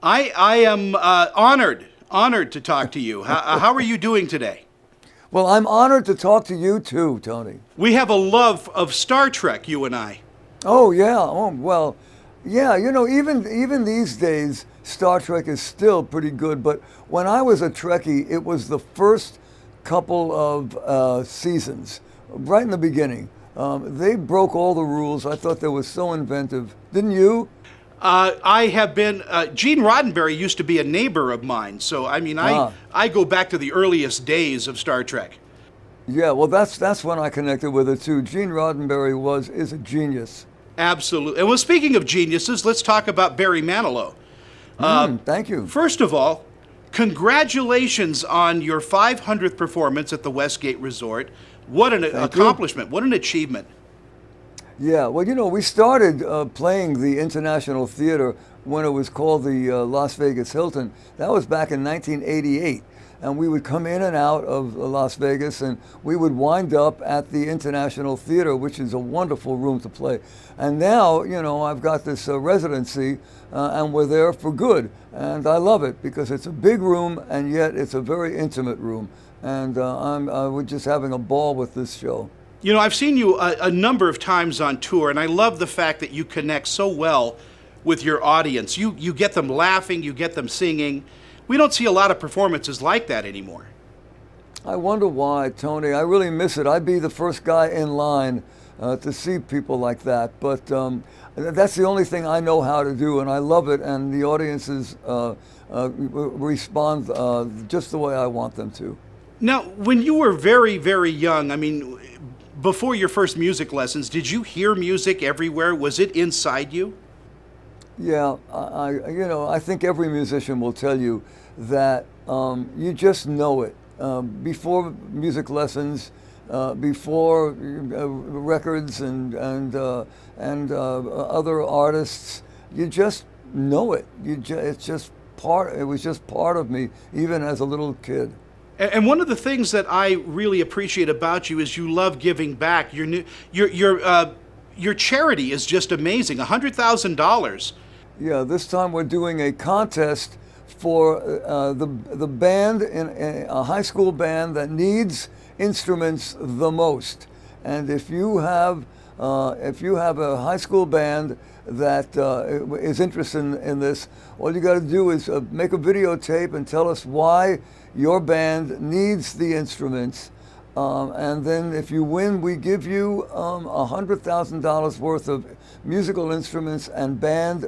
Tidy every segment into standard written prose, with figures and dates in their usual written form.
I am honored to talk to you. How are you doing today? Well, I'm honored to talk to you too, Tony. We have a love of Star Trek, you and I. Oh yeah. Oh well, yeah. Even these days, Star Trek is still pretty good. But when I was a Trekkie, it was the first couple of seasons, right in the beginning. They broke all the rules. I thought they were so inventive. Didn't you? I have been, Gene Roddenberry used to be a neighbor of mine, so I mean, I go back to the earliest days of Star Trek. Yeah, well, that's when I connected with it too. Gene Roddenberry is a genius. Absolutely. And well, speaking of geniuses, let's talk about Barry Manilow. Thank you. First of all, congratulations on your 500th performance at the Westgate Resort. What an accomplishment. What an achievement. Yeah, well, we started playing the International Theater when it was called the Las Vegas Hilton. That was back in 1988. And we would come in and out of Las Vegas, and we would wind up at the International Theater, which is a wonderful room to play. And now, I've got this residency, and we're there for good. And I love it because it's a big room, and yet it's a very intimate room. And we're just having a ball with this show. I've seen you a number of times on tour, and I love the fact that you connect so well with your audience. You get them laughing, you get them singing. We don't see a lot of performances like that anymore. I wonder why, Tony. I really miss it. I'd be the first guy in line to see people like that. But that's the only thing I know how to do, and I love it, and the audiences respond just the way I want them to. Now, when you were very, very young, I mean, before your first music lessons, did you hear music everywhere? Was it inside you? Yeah, I think every musician will tell you that you just know it. Before music lessons, before records and other artists, you just know it. It's just part. It was just part of me, even as a little kid. And one of the things that I really appreciate about you is you love giving back. Your charity is just amazing. $100,000. Yeah, this time we're doing a contest for the band in a high school band that needs instruments the most. And if you have a high school band that is interested in this, all you got to do is make a videotape and tell us why your band needs the instruments. And then if you win, we give you $100,000 worth of musical instruments and band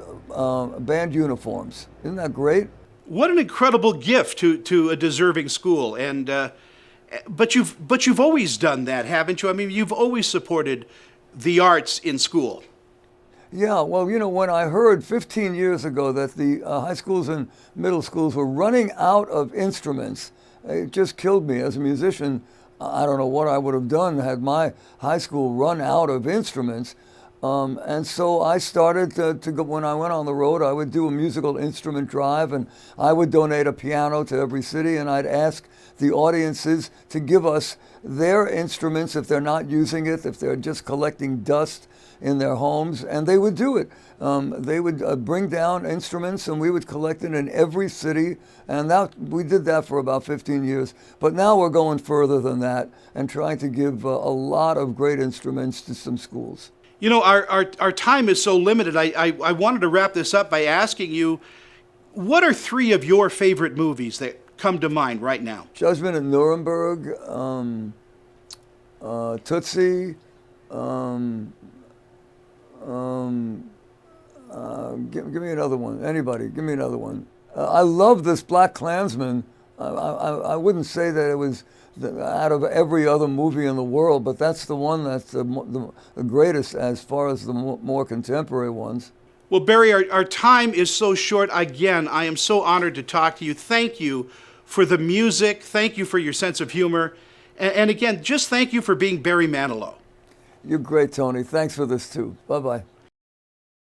uniforms. Isn't that great? What an incredible gift to a deserving school. And but you've always done that, haven't you? I mean, you've always supported the arts in school. Yeah, well, when I heard 15 years ago that the high schools and middle schools were running out of instruments, it just killed me. As a musician, I don't know what I would have done had my high school run out of instruments. And so I started to go, when I went on the road, I would do a musical instrument drive, and I would donate a piano to every city, and I'd ask the audiences to give us their instruments if they're not using it, if they're just collecting dust in their homes, and they would do it. They would bring down instruments, and we would collect it in every city, and we did that for about 15 years. But now we're going further than that and trying to give a lot of great instruments to some schools. Our time is so limited. I wanted to wrap this up by asking you, what are 3 of your favorite movies that come to mind right now? Judgment at Nuremberg, Tootsie, give me another one. Anybody, give me another one. I love this Black Klansman. I wouldn't say that it was out of every other movie in the world, but that's the one that's the greatest as far as the more contemporary ones. Well, Barry, our time is so short. Again, I am so honored to talk to you. Thank you for the music. Thank you for your sense of humor. And again, just thank you for being Barry Manilow. You're great, Tony. Thanks for this, too. Bye-bye.